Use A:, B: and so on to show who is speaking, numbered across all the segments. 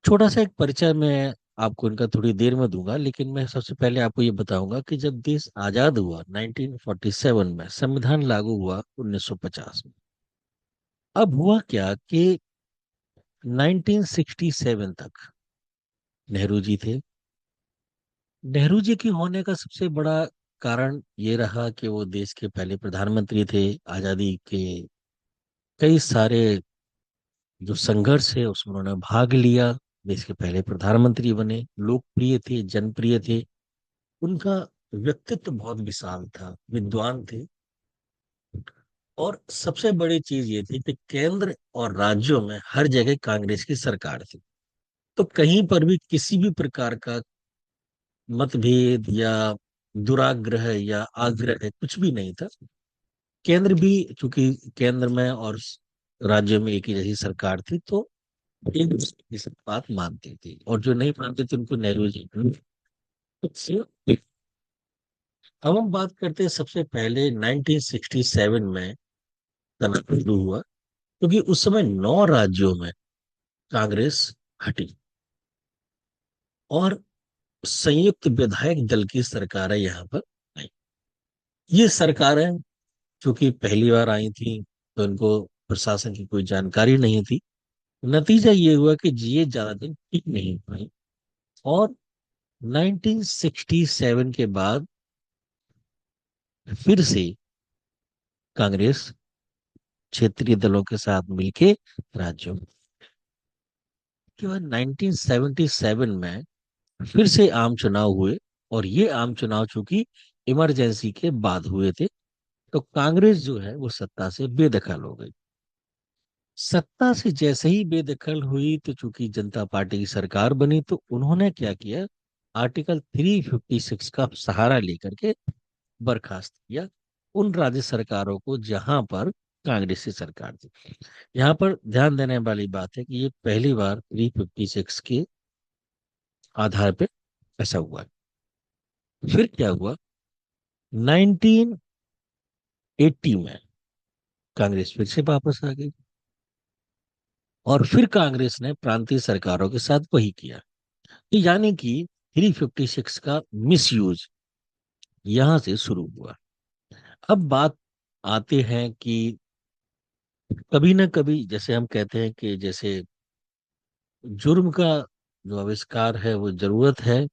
A: छोटा सा एक परिचय मैं आपको इनका थोड़ी देर में दूंगा, लेकिन मैं सबसे पहले आपको ये बताऊंगा कि जब देश आजाद हुआ 1947 में, संविधान लागू हुआ 1950 में। अब हुआ क्या कि 1967 तक नेहरू जी थे। नेहरू जी की होने का सबसे बड़ा कारण ये रहा कि वो देश के पहले प्रधानमंत्री थे। आजादी के कई सारे जो संघर्ष है उसमें उन्होंने भाग लिया। देश के पहले प्रधानमंत्री बने, लोकप्रिय थे, जनप्रिय थे। उनका व्यक्तित्व बहुत विशाल था, विद्वान थे। और सबसे बड़ी चीज ये थी कि केंद्र और राज्यों में हर जगह कांग्रेस की सरकार थी। तो कहीं पर भी किसी भी प्रकार का मतभेद या दुराग्रह या आग्रह कुछ भी नहीं था। केंद्र भी, चूंकि केंद्र में और राज्य में एक ही जैसी सरकार थी, तो एक दूसरे की सब बात मानती थी, और जो नहीं मानते थे उनको नेहरू जी। अब हम बात करते हैं सबसे पहले 1967 में तनाव शुरू हुआ, क्योंकि उस समय 9 राज्यों में कांग्रेस हटी और संयुक्त विधायक दल की सरकारें यहाँ पर आई। ये सरकारें चूंकि पहली बार आई थी, तो इनको प्रशासन की कोई जानकारी नहीं थी। नतीजा ये हुआ कि ये ज्यादा दिन टिक नहीं पाई, और 1967 के बाद फिर से कांग्रेस क्षेत्रीय दलों के साथ मिलके राज्यों में, के बाद 1977 में फिर से आम चुनाव हुए। और ये आम चुनाव चूंकि इमरजेंसी के बाद हुए थे, तो कांग्रेस जो है वो सत्ता से बेदखल हो गई। सत्ता से जैसे ही बेदखल हुई, तो चूंकि जनता पार्टी की सरकार बनी, तो उन्होंने क्या किया, आर्टिकल 356 का सहारा लेकर के बर्खास्त किया उन राज्य सरकारों को जहां पर कांग्रेस की सरकार थी। यहाँ पर ध्यान देने वाली बात है कि ये पहली बार 356 के आधार पे ऐसा हुआ है। फिर क्या हुआ, 1980 में कांग्रेस फिर से वापस आ गई, और फिर कांग्रेस ने प्रांतीय सरकारों के साथ वही किया। तो यानी कि 356 का मिसयूज यहां से शुरू हुआ। अब बात आते हैं कि कभी ना कभी, जैसे हम कहते हैं कि जैसे जुर्म का जो आविष्कार है वो जरूरत है,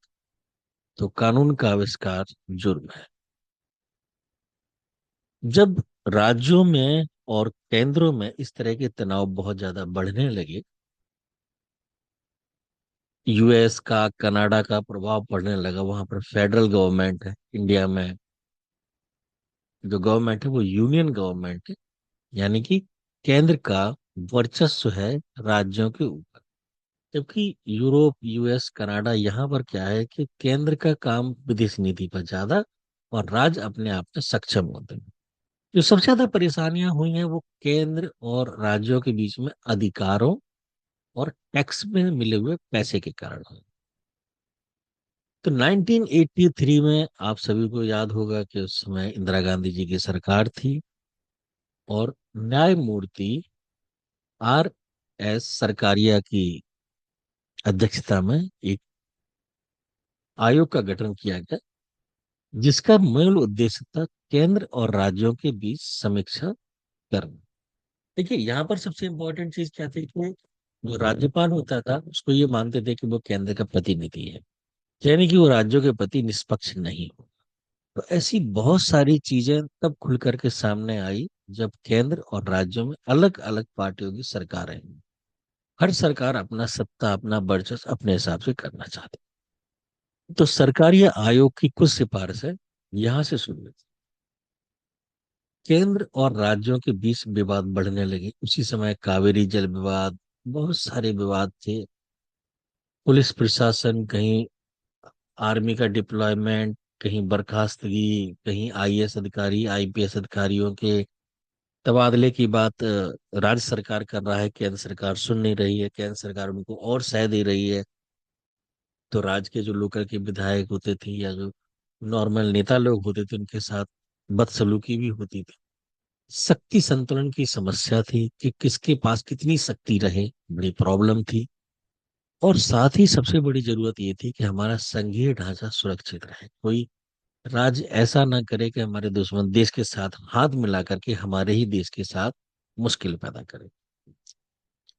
A: तो कानून का आविष्कार जुर्म है। जब राज्यों में और केंद्रों में इस तरह के तनाव बहुत ज्यादा बढ़ने लगे, यूएस का, कनाडा का प्रभाव पड़ने लगा, वहां पर फेडरल गवर्नमेंट है। इंडिया में जो गवर्नमेंट है वो यूनियन गवर्नमेंट है, यानी कि केंद्र का वर्चस्व है राज्यों के ऊपर। जबकि यूरोप, यूएस, कनाडा, यहाँ पर क्या है कि केंद्र का काम विदेश नीति पर ज्यादा, और राज्य अपने आप में सक्षम होते हैं। जो सबसे ज्यादा परेशानियां हुई हैं वो केंद्र और राज्यों के बीच में अधिकारों और टैक्स में मिले हुए पैसे के कारण हुई। तो 1983 में आप सभी को याद होगा कि उस समय इंदिरा गांधी जी की सरकार थी, और न्यायमूर्ति आर एस सरकारिया की अध्यक्षता में एक आयोग का गठन किया गया, जिसका मूल उद्देश्य था केंद्र और राज्यों के बीच समीक्षा करना। देखिए, यहाँ पर सबसे इम्पोर्टेंट चीज क्या थी कि जो राज्यपाल होता था उसको ये मानते थे कि वो केंद्र का प्रतिनिधि है, यानी कि वो राज्यों के प्रति निष्पक्ष नहीं हो। तो ऐसी बहुत सारी चीजें तब खुल करके सामने आई जब केंद्र और राज्यों में अलग अलग पार्टियों की सरकारें हैं। हर सरकार अपना सत्ता, अपना वर्चस्व अपने हिसाब से करना चाहती। तो सरकारी आयोग की कुछ सिफारिशें यहाँ से शुरू हुई। केंद्र और राज्यों के बीच विवाद बढ़ने लगे। उसी समय कावेरी जल विवाद, बहुत सारे विवाद थे। पुलिस प्रशासन, कहीं आर्मी का डिप्लॉयमेंट, कहीं बर्खास्तगी, कहीं आईएएस अधिकारी, आईपीएस अधिकारियों के तबादले की बात राज्य सरकार कर रहा है, केंद्र सरकार सुन नहीं रही है, केंद्र सरकार उनको और सह दे रही है। तो राज्य के जो लोकल के विधायक होते थे या जो नॉर्मल नेता लोग होते थे, उनके साथ बदसलूकी भी होती थी। शक्ति संतुलन की समस्या थी कि किसके पास कितनी शक्ति रहे, बड़ी प्रॉब्लम थी। और साथ ही सबसे बड़ी जरूरत ये थी कि हमारा संघीय ढांचा सुरक्षित रहे, कोई राज्य ऐसा ना करे कि हमारे दुश्मन देश के साथ हाथ मिला करके हमारे ही देश के साथ मुश्किल पैदा करे।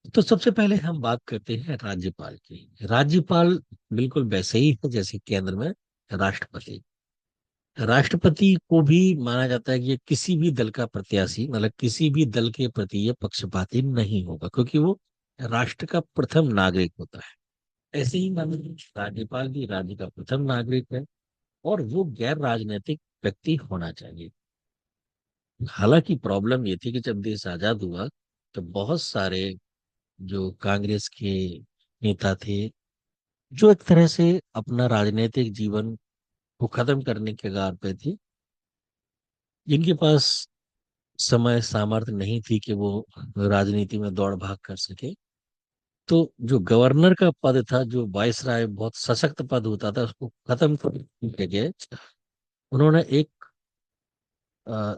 A: तो सबसे पहले हम बात करते हैं राज्यपाल की। राज्यपाल बिल्कुल वैसे ही है जैसे केंद्र में राष्ट्रपति। राष्ट्रपति को भी माना जाता है कि ये किसी भी दल का प्रत्याशी, मतलब किसी भी दल के प्रति ये पक्षपाती नहीं होगा, क्योंकि वो राष्ट्र का प्रथम नागरिक होता है। ऐसे ही माना राज्यपाल भी राज्य का प्रथम नागरिक है, और वो गैर राजनीतिक व्यक्ति होना चाहिए। हालांकि प्रॉब्लम ये थी कि जब देश आजाद हुआ तो बहुत सारे जो कांग्रेस के नेता थे, जो एक तरह से अपना राजनीतिक जीवन को खत्म करने के कगार पे थे, जिनके पास समय सामर्थ्य नहीं थी कि वो राजनीति में दौड़ भाग कर सके, तो जो गवर्नर का पद था, जो वायसराय बहुत सशक्त पद होता था, उसको खत्म करने के लिए उन्होंने एक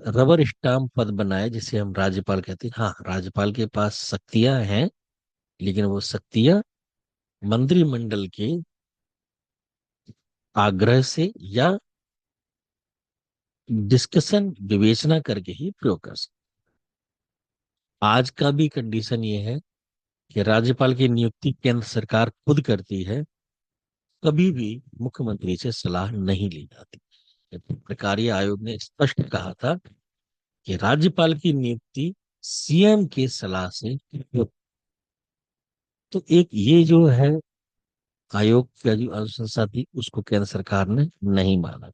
A: रबर स्टाम्प पद बनाए जिसे हम राज्यपाल कहते हैं। हाँ, राज्यपाल के पास शक्तियां हैं, लेकिन वो शक्तियां मंत्रिमंडल के आग्रह से या डिस्कशन विवेचना करके ही प्रयोग कर सकते। आज का भी कंडीशन ये है कि राज्यपाल की नियुक्ति केंद्र सरकार खुद करती है, कभी भी मुख्यमंत्री से सलाह नहीं ली जाती। प्रकारीय आयोग ने स्पष्ट कहा था कि राज्यपाल की नियुक्ति सीएम के सलाह से हो। तो एक ये जो है आयोग का जो अनुशंसा थी, उसको केंद्र सरकार ने नहीं माना।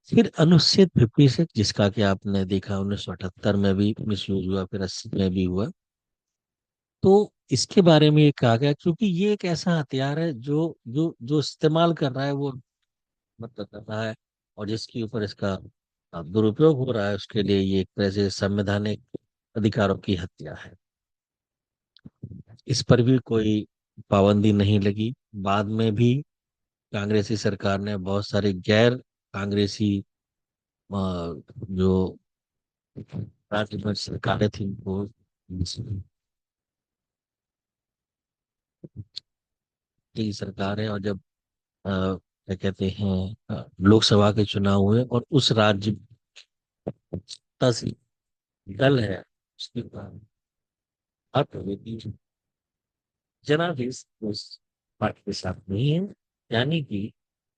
A: फिर अनुच्छेद 56, जिसका कि आपने देखा 1978 में भी मिसयूज हुआ, फिर 80 में भी हुआ। तो इसके बारे में ये कहा गया क्योंकि ये एक ऐसा हथियार है जो जो जो इस्तेमाल कर रहा है वो मतलब कर रहा है, और जिसके ऊपर इसका दुरुपयोग हो रहा है, उसके लिए ये एक तरह से संवैधानिक अधिकारों की हत्या है। इस पर भी कोई पाबंदी नहीं लगी। बाद में भी कांग्रेसी सरकार ने बहुत सारे गैर कांग्रेसी जो राज्य में सरकारें थी वो की सरकार है, और जब क्या कहते हैं लोकसभा के चुनाव हुए और उस राज्य का दल है उसकी बात हुई थी, जनादेश उस पार्टी के साथ नहीं है, यानी कि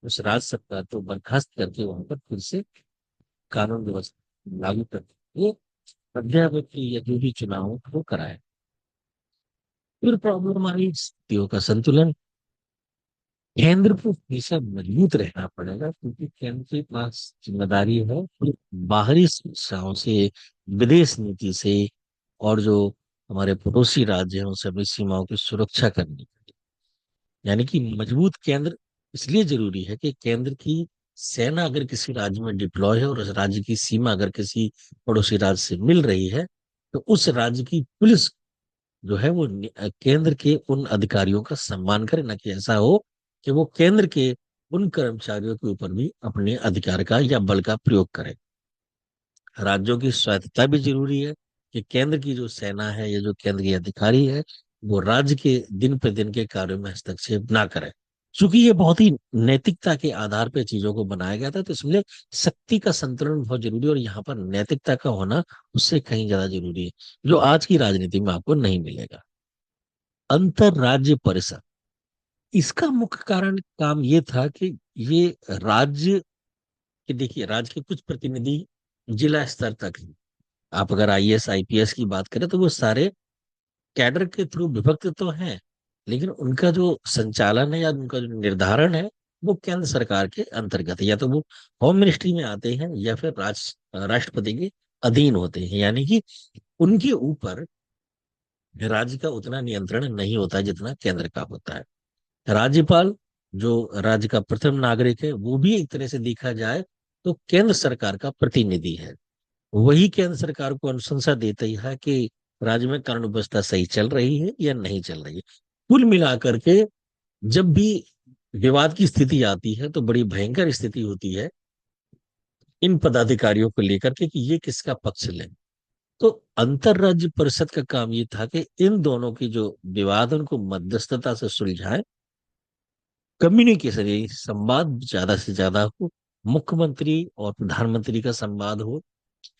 A: उस राज्य सरकार को बर्खास्त करके वहां पर फिर से कानून व्यवस्था लागू कर ये अध्यावधि या जो भी चुनाव हो वो कराए। फिर प्रॉब्लम आई स्थितियों का संतुलन। केंद्र को हमेशा मजबूत रहना पड़ेगा, क्योंकि केंद्र के पास जिम्मेदारी है कि बाहरी समस्याओं से, विदेश नीति से, और जो हमारे पड़ोसी राज्य हैं उनसे अपनी सीमाओं की सुरक्षा करनी। यानी कि मजबूत केंद्र इसलिए जरूरी है कि केंद्र की सेना अगर किसी राज्य में डिप्लॉय है और उस राज्य की सीमा अगर किसी पड़ोसी राज्य से मिल रही है, तो उस राज्य की पुलिस जो है वो केंद्र के उन अधिकारियों का सम्मान करे, ना कि ऐसा हो कि वो केंद्र के उन कर्मचारियों के ऊपर भी अपने अधिकार का या बल का प्रयोग करे। राज्यों की स्वायत्तता भी जरूरी है कि केंद्र की जो सेना है या जो केंद्र के अधिकारी है वो राज्य के दिन प्रतिदिन के कार्यों में हस्तक्षेप ना करे। चूंकि ये बहुत ही नैतिकता के आधार पर चीजों को बनाया गया था, तो इसलिए शक्ति का संतुलन बहुत जरूरी है, और यहाँ पर नैतिकता का होना उससे कहीं ज्यादा जरूरी है, जो आज की राजनीति में आपको नहीं मिलेगा। अंतर राज्य परिषद, इसका मुख्य कारण काम ये था कि ये राज्य कि देखिए राज्य के कुछ प्रतिनिधि जिला स्तर तक हैं। आप अगर आईएएस आईपीएस की बात करें तो वो सारे कैडर के थ्रू विभक्त तो हैं, लेकिन उनका जो संचालन है या उनका जो निर्धारण है वो केंद्र सरकार के अंतर्गत है, या तो वो होम मिनिस्ट्री में आते हैं या फिर राष्ट्रपति के अधीन होते हैं। यानी कि उनके ऊपर राज्य का उतना नियंत्रण नहीं होता है जितना केंद्र का होता है। राज्यपाल जो राज्य का प्रथम नागरिक है, वो भी एक तरह से देखा जाए तो केंद्र सरकार का प्रतिनिधि है। वही केंद्र सरकार को अनुशंसा देती है कि राज्य में कानून व्यवस्था सही चल रही है या नहीं चल रही है। कुल मिलाकर के जब भी विवाद की स्थिति आती है तो बड़ी भयंकर स्थिति होती है इन पदाधिकारियों को लेकर के कि ये किसका पक्ष लें। तो अंतर राज्य परिषद का काम ये था कि इन दोनों की जो विवाद है, उनको मध्यस्थता से सुलझाए, कम्युनिकेशन यानी संवाद ज्यादा से ज्यादा हो, मुख्यमंत्री और प्रधानमंत्री का संवाद हो,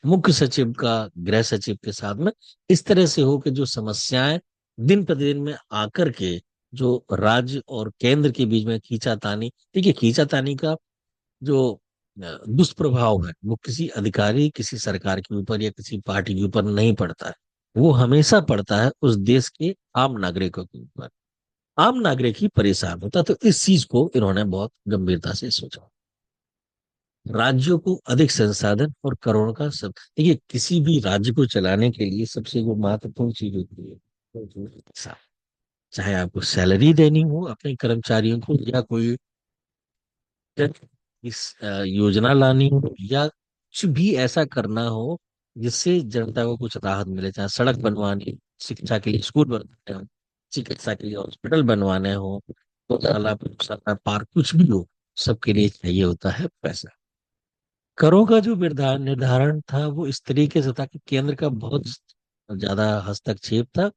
A: मुख्य सचिव का गृह सचिव के साथ में, इस तरह से हो कि जो समस्याएं दिन प्रतिदिन में आकर के जो राज्य और केंद्र के बीच में खींचातानी, देखिए खींचातानी का जो दुष्प्रभाव है वो किसी अधिकारी, किसी सरकार के ऊपर या किसी पार्टी के ऊपर नहीं पड़ता है, वो हमेशा पड़ता है उस देश के आम नागरिकों के ऊपर। आम नागरिक ही परेशान होता, तो इस चीज को इन्होंने बहुत गंभीरता से सोचा। राज्यों को अधिक संसाधन और करोड़ों का सब, देखिए किसी भी राज्य को चलाने के लिए सबसे जो महत्वपूर्ण चीज होती है वो जो है पैसा। चाहे आपको सैलरी देनी हो अपने कर्मचारियों को, या कोई इस योजना लानी हो, या कुछ भी ऐसा करना हो जिससे जनता को कुछ राहत मिले, चाहे सड़क बनवानी, शिक्षा के लिए स्कूल बनवाने हो, चिकित्सा के लिए हॉस्पिटल बनवाने हो, तो तालाब पार्क कुछ भी हो, सबके लिए चाहिए होता है पैसा। करों का जो निर्धारण निर्धारण था वो इस तरीके से था कि केंद्र का बहुत ज्यादा हस्तक्षेप था,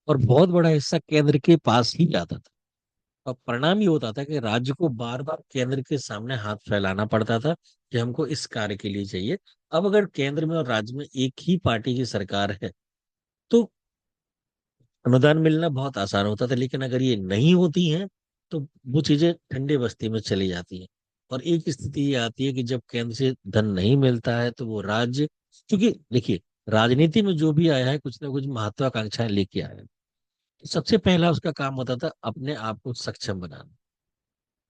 A: और बहुत बड़ा हिस्सा केंद्र के पास ही जाता था। और परिणाम ये होता था कि राज्य को बार बार केंद्र के सामने हाथ फैलाना पड़ता था कि हमको इस कार्य के लिए चाहिए। अब अगर केंद्र में और राज्य में एक ही पार्टी की सरकार है तो अनुदान मिलना बहुत आसान होता था, लेकिन अगर ये नहीं होती हैं तो वो चीजें ठंडे बस्ती में चली जाती हैं। और एक स्थिति ये आती है कि जब केंद्र से धन नहीं मिलता है तो वो राज्य, क्योंकि देखिए राजनीति में जो भी आया है कुछ ना कुछ महत्वाकांक्षाएं लेके आया है। तो सबसे पहला उसका काम होता था अपने आप को सक्षम बनाना।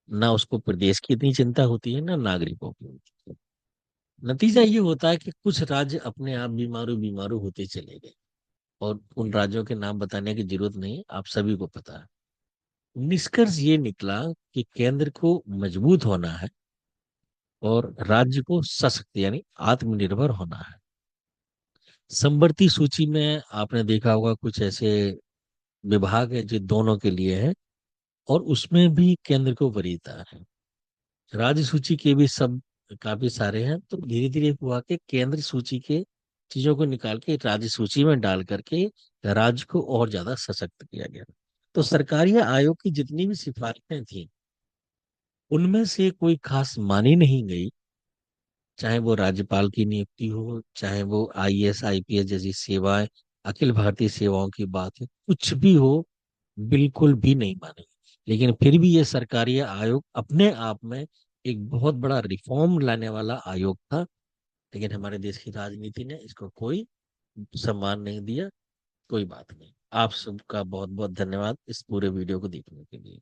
A: ना उसको प्रदेश की इतनी चिंता होती है ना नागरिकों की होती है। नतीजा ये होता है कि कुछ राज्य अपने आप बीमारू बीमारू होते चले गए, और उन राज्यों के नाम बताने की जरूरत नहीं, आप सभी को पता है। निष्कर्ष ये निकला कि केंद्र को मजबूत होना है और राज्य को सशक्त यानी आत्मनिर्भर होना है। समवर्ती सूची में आपने देखा होगा कुछ ऐसे विभाग है जो दोनों के लिए है, और उसमें भी केंद्र को वरीयता है। राज्य सूची के भी सब काफी सारे हैं, तो धीरे धीरे हुआ कि केंद्र सूची के चीजों को निकाल के राज्य सूची में डाल करके राज्य को और ज्यादा सशक्त किया गया। तो सरकारी आयोग की जितनी भी सिफारिशें थी उनमें से कोई खास मानी नहीं गई, चाहे वो राज्यपाल की नियुक्ति हो, चाहे वो आईएएस आईपीएस जैसी सेवाएं, अखिल भारतीय सेवाओं की बात है, कुछ भी हो, बिल्कुल भी नहीं माने। लेकिन फिर भी ये सरकारी आयोग अपने आप में एक बहुत बड़ा रिफॉर्म लाने वाला आयोग था, लेकिन हमारे देश की राजनीति ने इसको कोई सम्मान नहीं दिया। कोई बात नहीं। आप सबका बहुत बहुत धन्यवाद इस पूरे वीडियो को देखने के लिए।